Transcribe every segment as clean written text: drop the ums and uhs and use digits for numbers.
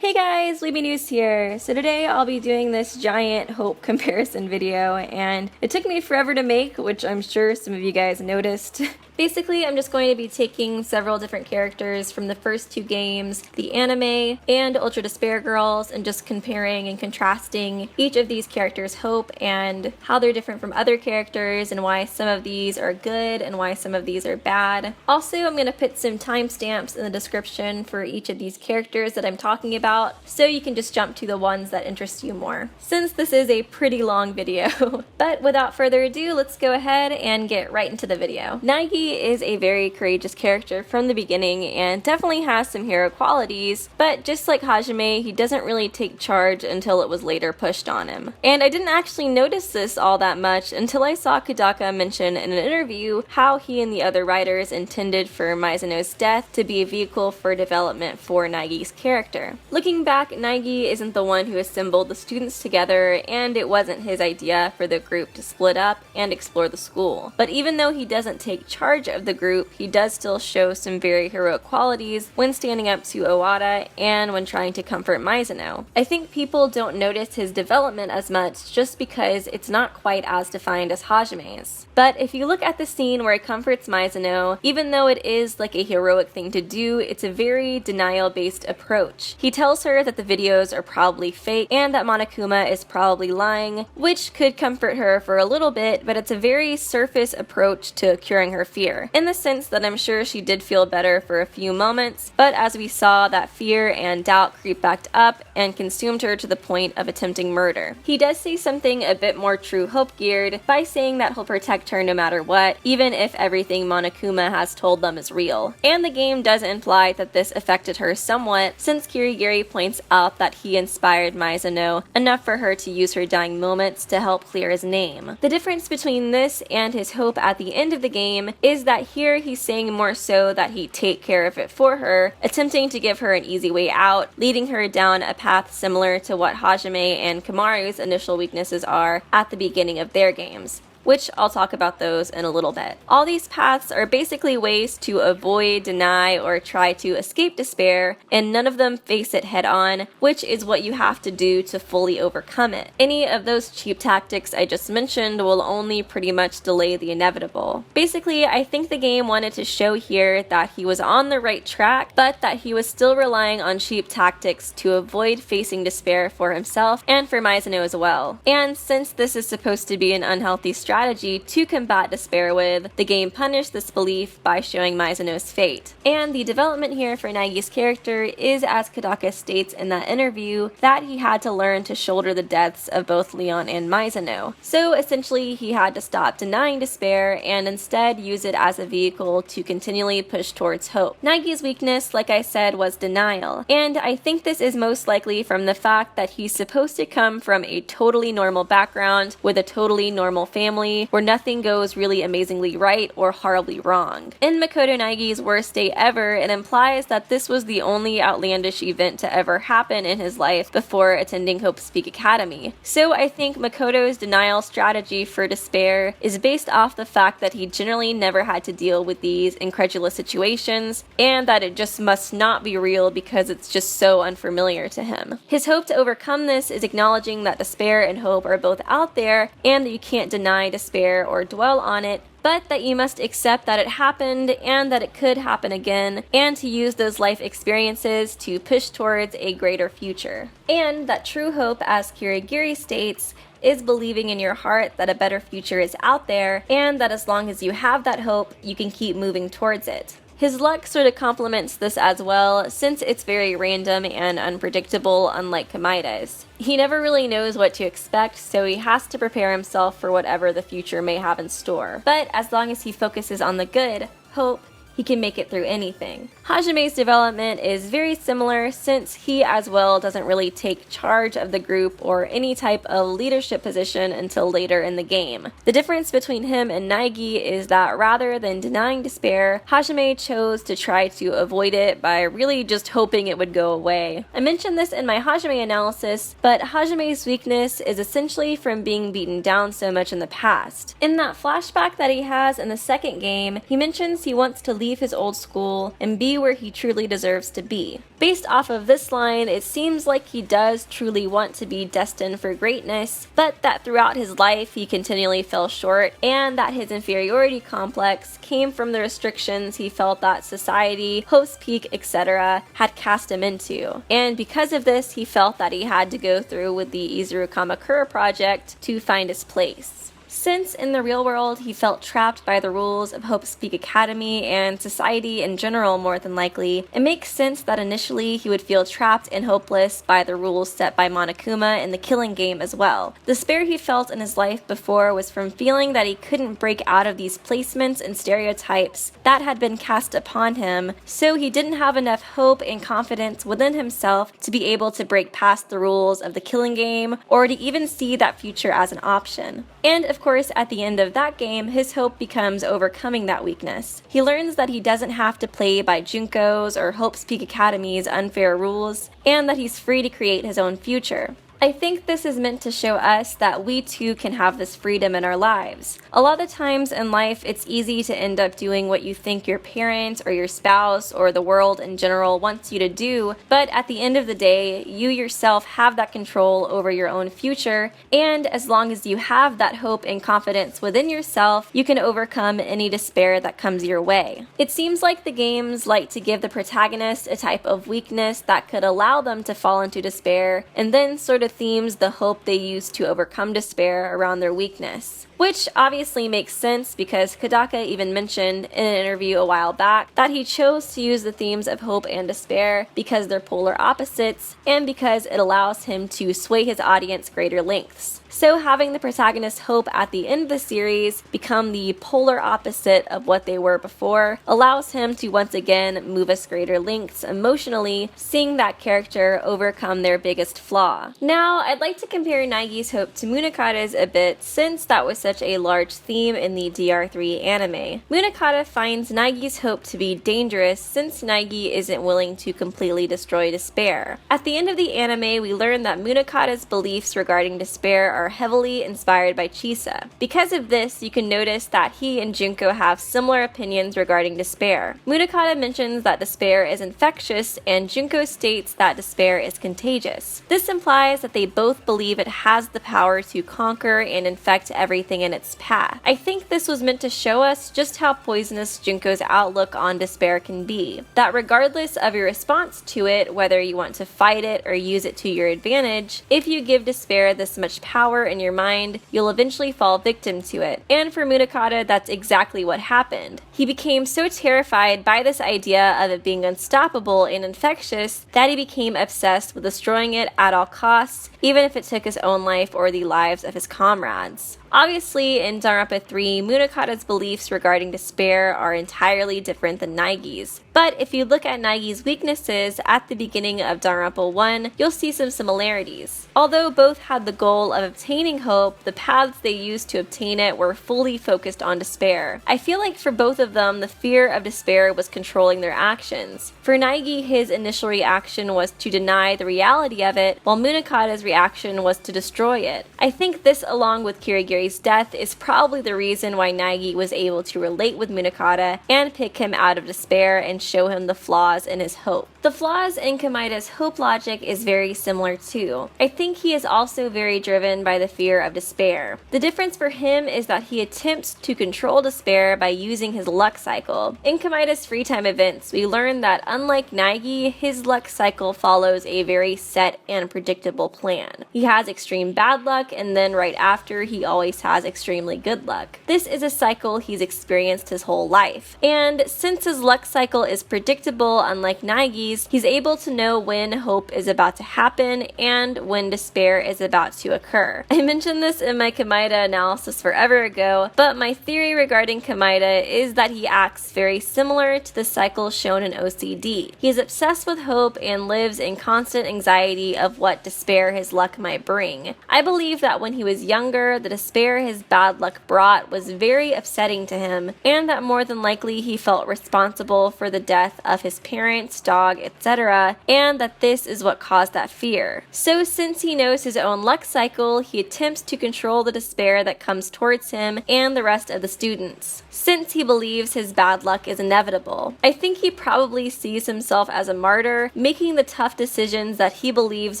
Hey guys, Weeby News here. So today I'll be doing this giant hope comparison video, and it took me forever to make, which I'm sure some of you guys noticed. Basically, I'm just going to be taking several different characters from the first two games, the anime and Ultra Despair Girls, and just comparing and contrasting each of these characters' hope and how they're different from other characters and why some of these are good and why some of these are bad. Also, I'm going to put some timestamps in the description for each of these characters that I'm talking about, so you can just jump to the ones that interest you more, since this is a pretty long video. But without further ado, let's go ahead and get right into the video. Naegi is a very courageous character from the beginning and definitely has some hero qualities, but just like Hajime, he doesn't really take charge until it was later pushed on him. And I didn't actually notice this all that much until I saw Kodaka mention in an interview how he and the other writers intended for Mizuno's death to be a vehicle for development for Naegi's character. Looking back, Naegi isn't the one who assembled the students together, and it wasn't his idea for the group to split up and explore the school. But even though he doesn't take charge of the group, he does still show some very heroic qualities when standing up to Owada and when trying to comfort Mizuno. I think people don't notice his development as much just because it's not quite as defined as Hajime's. But if you look at the scene where he comforts Mizuno, even though it is like a heroic thing to do, it's a very denial-based approach. He tells her that the videos are probably fake and that Monokuma is probably lying, which could comfort her for a little bit, but it's a very surface approach to curing her fear, in the sense that I'm sure she did feel better for a few moments, but as we saw, that fear and doubt creep back up and consumed her to the point of attempting murder. He does say something a bit more true hope geared by saying that he'll protect her no matter what, even if everything Monokuma has told them is real. And the game does imply that this affected her somewhat, since Kirigiri points out that he inspired Mizuno enough for her to use her dying moments to help clear his name. The difference between this and his hope at the end of the game is that here he's saying more so that he'd take care of it for her, attempting to give her an easy way out, leading her down a path similar to what Hajime and Komaru's initial weaknesses are at the beginning of their games, which I'll talk about those in a little bit. All these paths are basically ways to avoid, deny, or try to escape despair, and none of them face it head on, which is what you have to do to fully overcome it. Any of those cheap tactics I just mentioned will only pretty much delay the inevitable. Basically, I think the game wanted to show here that he was on the right track, but that he was still relying on cheap tactics to avoid facing despair for himself and for Mizuno as well. And since this is supposed to be an unhealthy strategy to combat despair with, the game punished this belief by showing Mizuno's fate. And the development here for Naegi's character is, as Kodaka states in that interview, that he had to learn to shoulder the deaths of both Leon and Mizuno. So essentially, he had to stop denying despair and instead use it as a vehicle to continually push towards hope. Naegi's weakness, like I said, was denial, and I think this is most likely from the fact that he's supposed to come from a totally normal background with a totally normal family where nothing goes really amazingly right or horribly wrong. In Makoto Naegi's worst day ever, it implies that this was the only outlandish event to ever happen in his life before attending Hope's Peak Academy. So I think Makoto's denial strategy for despair is based off the fact that he generally never had to deal with these incredulous situations, and that it just must not be real because it's just so unfamiliar to him. His hope to overcome this is acknowledging that despair and hope are both out there, and that you can't deny despair or dwell on it, but that you must accept that it happened and that it could happen again, and to use those life experiences to push towards a greater future. And that true hope, as Kirigiri states, is believing in your heart that a better future is out there, and that as long as you have that hope, you can keep moving towards it. His luck sort of complements this as well, since it's very random and unpredictable, unlike Komaeda's. He never really knows what to expect, so he has to prepare himself for whatever the future may have in store. But as long as he focuses on the good, hope, he can make it through anything. Hajime's development is very similar, since he as well doesn't really take charge of the group or any type of leadership position until later in the game. The difference between him and Naegi is that rather than denying despair, Hajime chose to try to avoid it by really just hoping it would go away. I mentioned this in my Hajime analysis, but Hajime's weakness is essentially from being beaten down so much in the past. In that flashback that he has in the second game, he mentions he wants to leave leave his old school and be where he truly deserves to be. Based off of this line, it seems like he does truly want to be destined for greatness, but that throughout his life he continually fell short, and that his inferiority complex came from the restrictions he felt that society, host peak, etc. had cast him into. And because of this, he felt that he had to go through with the Izuru Kamakura project to find his place. Since in the real world he felt trapped by the rules of Hope's Peak Academy and society in general more than likely, it makes sense that initially he would feel trapped and hopeless by the rules set by Monokuma in the Killing Game as well. The despair he felt in his life before was from feeling that he couldn't break out of these placements and stereotypes that had been cast upon him, so he didn't have enough hope and confidence within himself to be able to break past the rules of the Killing Game or to even see that future as an option. And of course, at the end of that game, his hope becomes overcoming that weakness. He learns that he doesn't have to play by Junko's or Hope's Peak Academy's unfair rules, and that he's free to create his own future. I think this is meant to show us that we too can have this freedom in our lives. A lot of times in life, it's easy to end up doing what you think your parents or your spouse or the world in general wants you to do, but at the end of the day, you yourself have that control over your own future, and as long as you have that hope and confidence within yourself, you can overcome any despair that comes your way. It seems like the games like to give the protagonist a type of weakness that could allow them to fall into despair, and then sort of themes the hope they use to overcome despair around their weakness. Which obviously makes sense because Kodaka even mentioned in an interview a while back that he chose to use the themes of hope and despair because they're polar opposites and because it allows him to sway his audience greater lengths. So having the protagonist's hope at the end of the series become the polar opposite of what they were before allows him to once again move us greater lengths emotionally, seeing that character overcome their biggest flaw. Now, I'd like to compare Naegi's hope to Munakata's a bit since that was such a large theme in the DR3 anime. Munakata finds Naegi's hope to be dangerous since Naegi isn't willing to completely destroy despair. At the end of the anime, we learn that Munakata's beliefs regarding despair are heavily inspired by Chisa. Because of this, you can notice that he and Junko have similar opinions regarding despair. Munakata mentions that despair is infectious, and Junko states that despair is contagious. This implies that they both believe it has the power to conquer and infect everything in its path. I think this was meant to show us just how poisonous Junko's outlook on despair can be. That regardless of your response to it, whether you want to fight it or use it to your advantage, if you give despair this much power in your mind, you'll eventually fall victim to it. And for Munakata, that's exactly what happened. He became so terrified by this idea of it being unstoppable and infectious that he became obsessed with destroying it at all costs, even if it took his own life or the lives of his comrades. Obviously, in Danganronpa 3, Munakata's beliefs regarding despair are entirely different than Naegi's. But if you look at Naegi's weaknesses at the beginning of Danganronpa 1, you'll see some similarities. Although both had the goal of obtaining hope, the paths they used to obtain it were fully focused on despair. I feel like for both of them, the fear of despair was controlling their actions. For Naegi, his initial reaction was to deny the reality of it, while Munakata's reaction was to destroy it. I think this, along with Kirigiri's death, is probably the reason why Naegi was able to relate with Munakata and pick him out of despair and show him the flaws in his hope. The flaws in Komaeda's hope logic is very similar too. I think he is also very driven by the fear of despair. The difference for him is that he attempts to control despair by using his luck cycle. In Komaeda's free time events, we learn that unlike Naegi, his luck cycle follows a very set and predictable plan. He has extreme bad luck, and then right after, he always has extremely good luck. This is a cycle he's experienced his whole life. And since his luck cycle is predictable, unlike Naegi's, he's able to know when hope is about to happen and when despair is about to occur. I mentioned this in my Komaeda analysis forever ago, but my theory regarding Komaeda is that he acts very similar to the cycle shown in OCD. He is obsessed with hope and lives in constant anxiety of what despair his luck might bring. I believe that when he was younger, the despair despair his bad luck brought was very upsetting to him, and that more than likely he felt responsible for the death of his parents, dog, etc., and that this is what caused that fear. So since he knows his own luck cycle, he attempts to control the despair that comes towards him and the rest of the students, since he believes his bad luck is inevitable. I think he probably sees himself as a martyr, making the tough decisions that he believes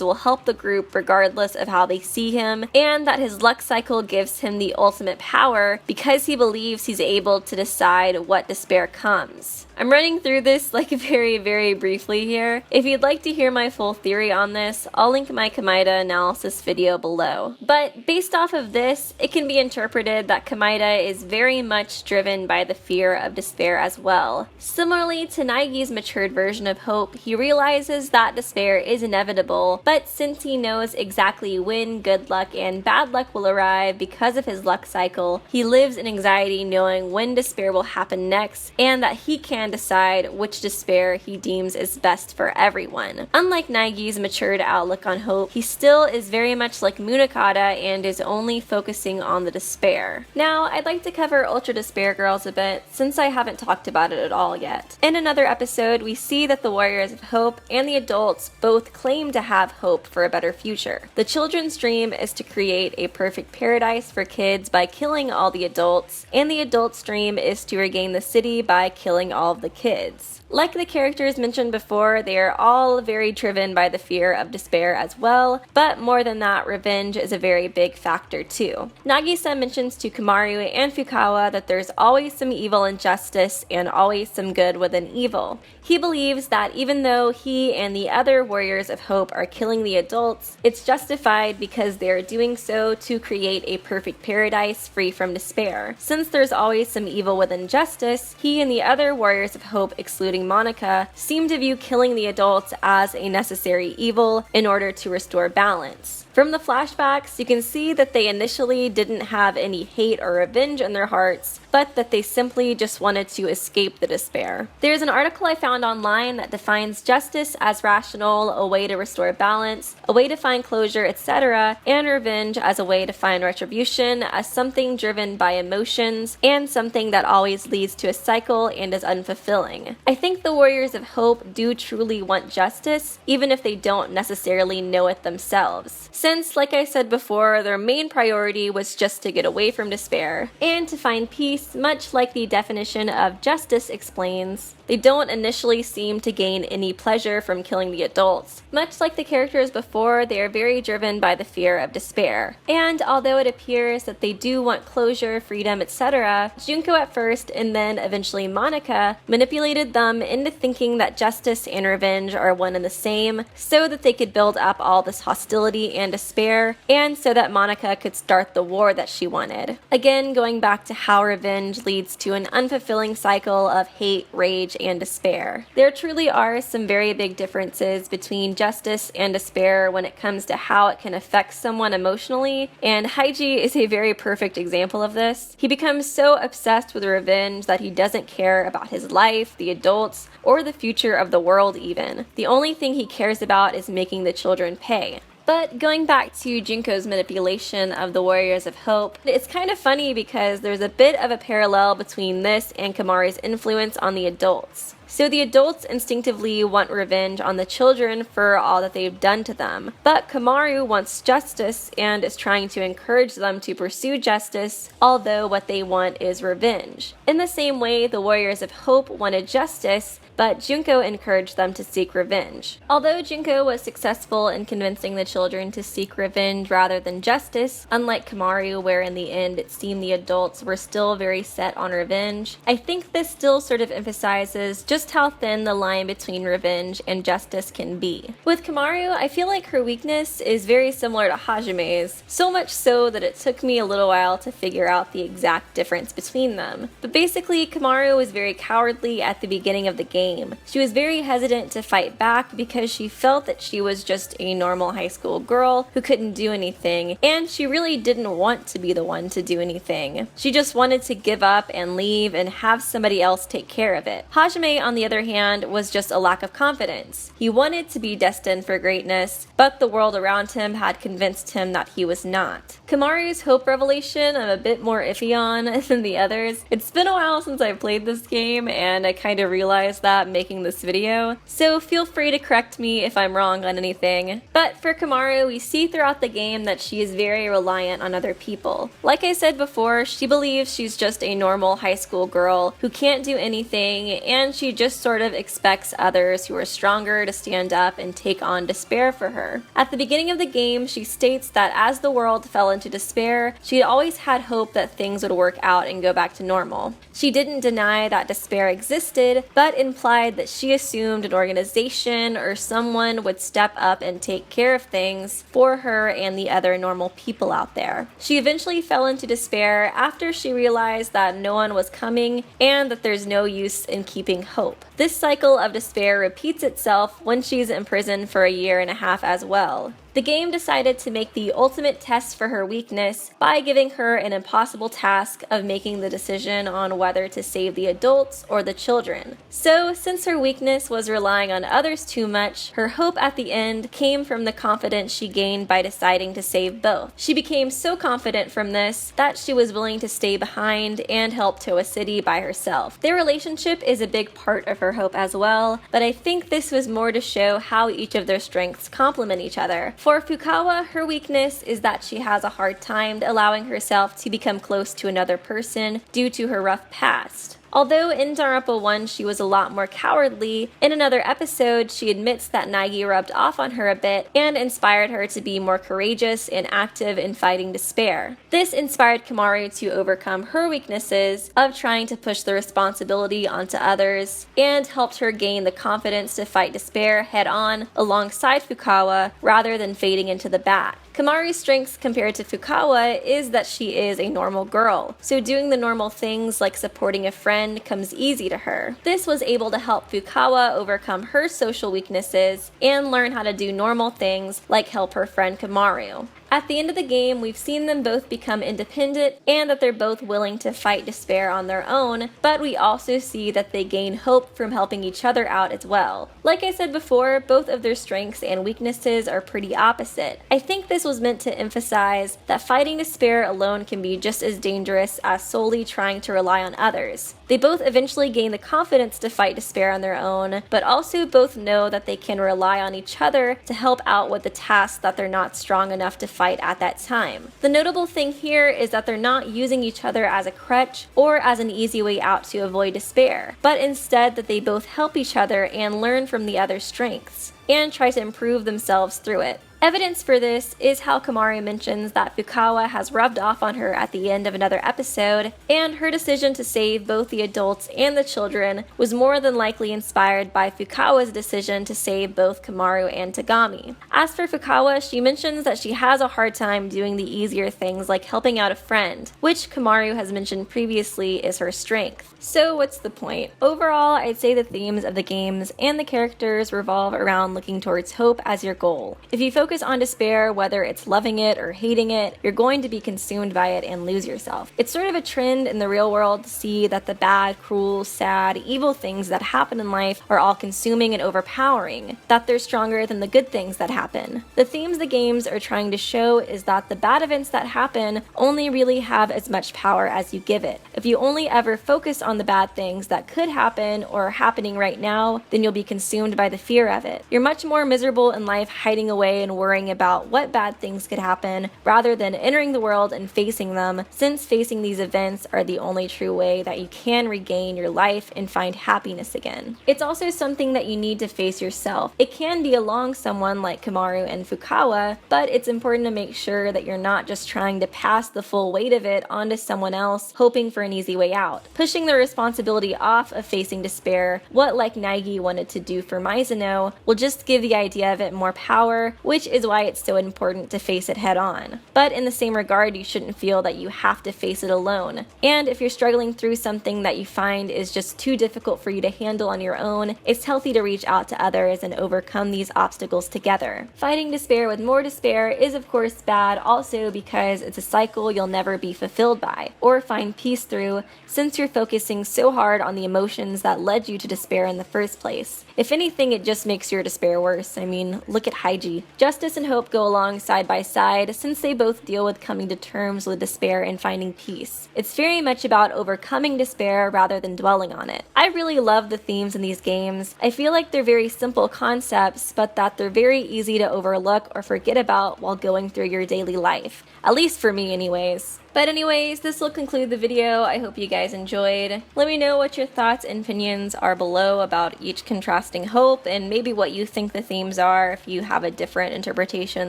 will help the group regardless of how they see him, and that his luck cycle gives him the ultimate power because he believes he's able to decide what despair comes. I'm running through this like very briefly here. If you'd like to hear my full theory on this, I'll link my Komaeda analysis video below. But based off of this, it can be interpreted that Komaeda is very much driven by the fear of despair as well. Similarly to Naegi's matured version of hope, he realizes that despair is inevitable, but since he knows exactly when good luck and bad luck will arrive because of his luck cycle, he lives in anxiety knowing when despair will happen next, and that he can decide which despair he deems is best for everyone. Unlike Naegi's matured outlook on hope, he still is very much like Munakata and is only focusing on the despair. Now, I'd like to cover Ultra Despair Girls a bit, since I haven't talked about it at all yet. In another episode, we see that the Warriors of Hope and the adults both claim to have hope for a better future. The children's dream is to create a perfect paradise for kids by killing all the adults, and the adults' dream is to regain the city by killing all of the kids. Like the characters mentioned before, they are all very driven by the fear of despair as well, but more than that, revenge is a very big factor too. Nagisa mentions to Komaru and Fukawa that there's always some evil in justice and always some good within evil. He believes that even though he and the other Warriors of Hope are killing the adults, it's justified because they are doing so to create a perfect paradise free from despair. Since there's always some evil within justice, he and the other Warriors of Hope, excluding Monaca, seem to view killing the adults as a necessary evil in order to restore balance. From the flashbacks, you can see that they initially didn't have any hate or revenge in their hearts, but that they simply just wanted to escape the despair. There's an article I found online that defines justice as rational, a way to restore balance, a way to find closure, etc., and revenge as a way to find retribution, as something driven by emotions, and something that always leads to a cycle and is unfulfilling. I think the Warriors of Hope do truly want justice, even if they don't necessarily know it themselves. Since, like I said before, their main priority was just to get away from despair and to find peace, much like the definition of justice explains. They don't initially seem to gain any pleasure from killing the adults. Much like the characters before, they are very driven by the fear of despair. And although it appears that they do want closure, freedom, etc., Junko at first and then eventually Monaca manipulated them into thinking that justice and revenge are one and the same, so that they could build up all this hostility and despair, and so that Monaca could start the war that she wanted. Again, going back to how revenge leads to an unfulfilling cycle of hate, rage, and despair. There truly are some very big differences between justice and despair when it comes to how it can affect someone emotionally, and Haiji is a very perfect example of this. He becomes so obsessed with revenge that he doesn't care about his life, the adults, or the future of the world even. The only thing he cares about is making the children pay. But going back to Junko's manipulation of the Warriors of Hope, it's kind of funny because there's a bit of a parallel between this and Komaru's influence on the adults. So the adults instinctively want revenge on the children for all that they've done to them, but Komaru wants justice and is trying to encourage them to pursue justice, although what they want is revenge. In the same way, the Warriors of Hope wanted justice, but Junko encouraged them to seek revenge. Although Junko was successful in convincing the children to seek revenge rather than justice, unlike Komaru where in the end it seemed the adults were still very set on revenge, I think this still sort of emphasizes just how thin the line between revenge and justice can be. With Komaru, I feel like her weakness is very similar to Hajime's, so much so that it took me a little while to figure out the exact difference between them. But basically, Komaru was very cowardly at the beginning of the game game. She was very hesitant to fight back because she felt that she was just a normal high school girl who couldn't do anything, and she really didn't want to be the one to do anything. She just wanted to give up and leave and have somebody else take care of it. Hajime, on the other hand, was just a lack of confidence. He wanted to be destined for greatness, but the world around him had convinced him that he was not. Komaru's hope revelation I'm a bit more iffy on than the others. It's been a while since I've played this game, and I kind of realized that making this video, so feel free to correct me if I'm wrong on anything. But for Komaru, we see throughout the game that she is very reliant on other people. Like I said before, she believes she's just a normal high school girl who can't do anything, and she just sort of expects others who are stronger to stand up and take on despair for her. At the beginning of the game, she states that as the world fell into despair, she had always had hope that things would work out and go back to normal. She didn't deny that despair existed, but implied that she assumed an organization or someone would step up and take care of things for her and the other normal people out there. She eventually fell into despair after she realized that no one was coming and that there's no use in keeping hope. This cycle of despair repeats itself when she's imprisoned for a year and a half as well. The game decided to make the ultimate test for her weakness by giving her an impossible task of making the decision on whether to save the adults or the children. So, since her weakness was relying on others too much, her hope at the end came from the confidence she gained by deciding to save both. She became so confident from this that she was willing to stay behind and help tow a city by herself. Their relationship is a big part of her hope as well, but I think this was more to show how each of their strengths complement each other. For Fukawa, her weakness is that she has a hard time allowing herself to become close to another person due to her rough past. Although in Danganronpa 1 she was a lot more cowardly, in another episode she admits that Naegi rubbed off on her a bit and inspired her to be more courageous and active in fighting despair. This inspired Komaru to overcome her weaknesses of trying to push the responsibility onto others, and helped her gain the confidence to fight despair head-on alongside Fukawa rather than fading into the back. Komaru's strengths compared to Fukawa is that she is a normal girl, so doing the normal things like supporting a friend comes easy to her. This was able to help Fukawa overcome her social weaknesses and learn how to do normal things like help her friend Komaru. At the end of the game, we've seen them both become independent and that they're both willing to fight despair on their own, but we also see that they gain hope from helping each other out as well. Like I said before, both of their strengths and weaknesses are pretty opposite. I think this was meant to emphasize that fighting despair alone can be just as dangerous as solely trying to rely on others. They both eventually gain the confidence to fight despair on their own, but also both know that they can rely on each other to help out with the tasks that they're not strong enough to fight at that time. The notable thing here is that they're not using each other as a crutch or as an easy way out to avoid despair, but instead that they both help each other and learn from the other's strengths, and try to improve themselves through it. Evidence for this is how Komaru mentions that Fukawa has rubbed off on her at the end of another episode, and her decision to save both the adults and the children was more than likely inspired by Fukawa's decision to save both Komaru and Tagami. As for Fukawa, she mentions that she has a hard time doing the easier things like helping out a friend, which Komaru has mentioned previously is her strength. So what's the point? Overall, I'd say the themes of the games and the characters revolve around looking towards hope as your goal. If you focus on despair, whether it's loving it or hating it, you're going to be consumed by it and lose yourself. It's sort of a trend in the real world to see that the bad, cruel, sad, evil things that happen in life are all consuming and overpowering, that they're stronger than the good things that happen. The themes the games are trying to show is that the bad events that happen only really have as much power as you give it. If you only ever focus on the bad things that could happen or are happening right now, then you'll be consumed by the fear of it. You're much more miserable in life hiding away and worrying about what bad things could happen rather than entering the world and facing them, since facing these events are the only true way that you can regain your life and find happiness again. It's also something that you need to face yourself. It can be along someone like Komaru and Fukawa, but it's important to make sure that you're not just trying to pass the full weight of it onto someone else, hoping for an easy way out. Pushing the responsibility off of facing despair, what like Naegi wanted to do for Mizuno, will just give the idea of it more power, which is why it's so important to face it head on. But in the same regard, you shouldn't feel that you have to face it alone. And if you're struggling through something that you find is just too difficult for you to handle on your own, it's healthy to reach out to others and overcome these obstacles together. Fighting despair with more despair is of course bad also because it's a cycle you'll never be fulfilled by or find peace through, since you're focusing so hard on the emotions that led you to despair in the first place. If anything, it just makes your despair worse. I mean, look at Hajime. Justice and hope go along side by side since they both deal with coming to terms with despair and finding peace. It's very much about overcoming despair rather than dwelling on it. I really love the themes in these games. I feel like they're very simple concepts, but that they're very easy to overlook or forget about while going through your daily life. At least for me anyways. But anyways, this will conclude the video. I hope you guys enjoyed. Let me know what your thoughts and opinions are below about each contrasting hope and maybe what you think the themes are if you have a different interpretation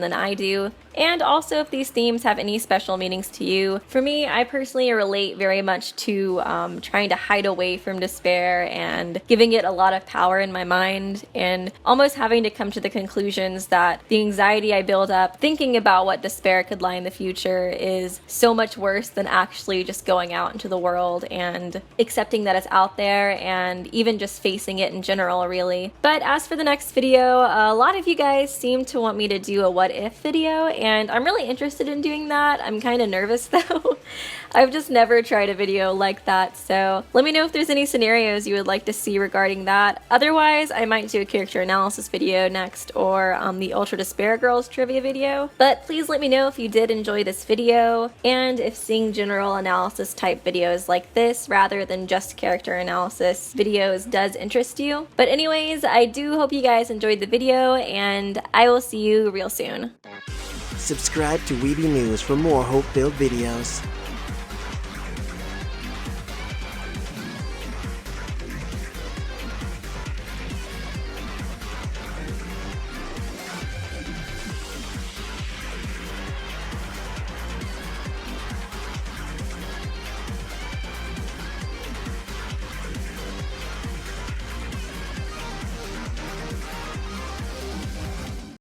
than I do. And also if these themes have any special meanings to you. For me, I personally relate very much to trying to hide away from despair and giving it a lot of power in my mind and almost having to come to the conclusions that the anxiety I build up thinking about what despair could lie in the future is so much worse than actually just going out into the world and accepting that it's out there and even just facing it in general, really. But as for the next video, a lot of you guys seem to want me to do a what if video, and I'm really interested in doing that. I'm kind of nervous though. I've just never tried a video like that, so let me know if there's any scenarios you would like to see regarding that. Otherwise, I might do a character analysis video next, or the Ultra Despair Girls trivia video. But please let me know if you did enjoy this video, and if seeing general analysis type videos like this, rather than just character analysis videos, does interest you. But anyways, I do hope you guys enjoyed the video, and I will see you real soon. Subscribe to Weeby News for more hope-filled videos.